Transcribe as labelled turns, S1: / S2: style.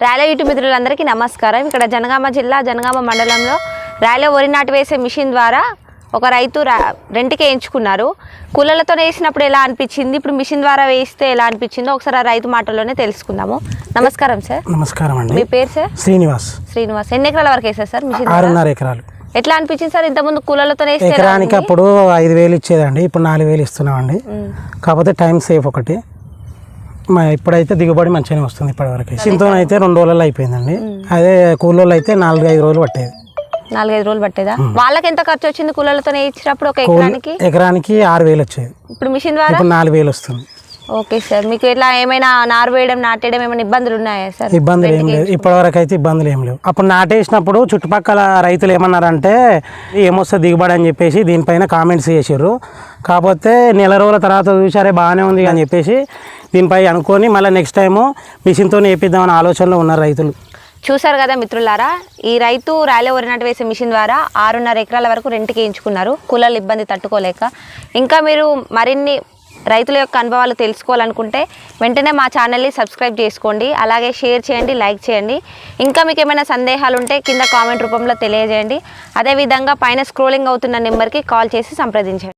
S1: రాయల YouTube మిత్రులందరికీ నమస్కారం. ఇక్కడ జనగామ జిల్లా జనగామ మండలంలో రాయల వరి నాటు వేసే మిషన్ ద్వారా ఒక రైతు రెంట్కి వేయించుకున్నారు. కూలలతో వేసినప్పుడు ఎలా అనిపించింది, ఇప్పుడు మిషన్ ద్వారా వేస్తే ఎలా అనిపించిందో ఒకసారి ఆ రైతు మాటల్లోనే తెలుసుకుందాము. నమస్కారం సార్.
S2: నమస్కారం అండి.
S1: మీ పేరు సార్?
S2: శ్రీనివాస్.
S1: ఎన్ని ఎకరాల వరకు వేసారు సార్ మిషన్?
S2: 6.5 ఎకరాలు.
S1: ఎట్లా అనిపించింది సార్ ఇంతకుముందు కూలలతో వేస్తే?
S2: ఎకరానికి అప్పుడు 5,000 ఇచ్చేదండి, ఇప్పుడు 4,000 ఇస్తున్నామండి. కాకపోతే టైం సేఫ్ ఒకటి. ఇప్పుడైతే దిగుబడి మంచిగానే వస్తుంది. ఇప్పటివరకు మిషన్తో అయితే 2 రోజులలో అయిపోయిందండి. అదే కూలోళ్ళు అయితే 4-5 రోజులు పట్టేది.
S1: 4-5 రోజులు పట్టేదా? వాళ్ళకి ఎంత ఖర్చు వచ్చింది కూలలతో ఇచ్చినప్పుడు? ఒక
S2: ఎకరానికి 6,000 వచ్చేది.
S1: ఇప్పుడు మిషన్ ద్వారా
S2: ఇప్పుడు 4,000 వస్తుంది.
S1: Okay sir. మీకు ఇట్లా ఏమైనా నారు వేయడం నాటేయడం ఏమైనా ఇబ్బందులు ఉన్నాయా సార్?
S2: ఇబ్బందులు ఏం లేవు, ఇప్పటివరకు అయితే ఇబ్బందులు ఏం లేవు. అప్పుడు నాటేసినప్పుడు చుట్టుపక్కల రైతులు ఏమన్నారంటే ఏమొస్తుంది దిగుబడి అని చెప్పేసి దీనిపైన కామెంట్స్ చేసారు. కాకపోతే నెల రోజుల తర్వాత చూసారే బాగానే ఉంది అని చెప్పేసి దీనిపై అనుకొని మళ్ళీ నెక్స్ట్ టైము మిషన్తో వేపిద్దామని ఆలోచనలో ఉన్నారు రైతులు.
S1: చూసారు కదా మిత్రులారా, ఈ రైతు రాయల వరి నాటు వేసే మిషన్ ద్వారా 6.5 ఎకరాల వరకు రెంట్కి వేయించుకున్నారు కూలల ఇబ్బంది తట్టుకోలేక. ఇంకా మీరు మరిన్ని రైతుల యొక్క అనుభవాలు తెలుసుకోవాలనుకుంటే వెంటనే మా ఛానల్ని సబ్స్క్రైబ్ చేసుకోండి, అలాగే షేర్ చేయండి, లైక్ చేయండి. ఇంకా మీకు ఏమైనా సందేహాలు ఉంటే కింద కామెంట్ రూపంలో తెలియజేయండి. అదేవిధంగా పైన స్క్రోలింగ్ అవుతున్న నెంబర్కి కాల్ చేసి సంప్రదించండి.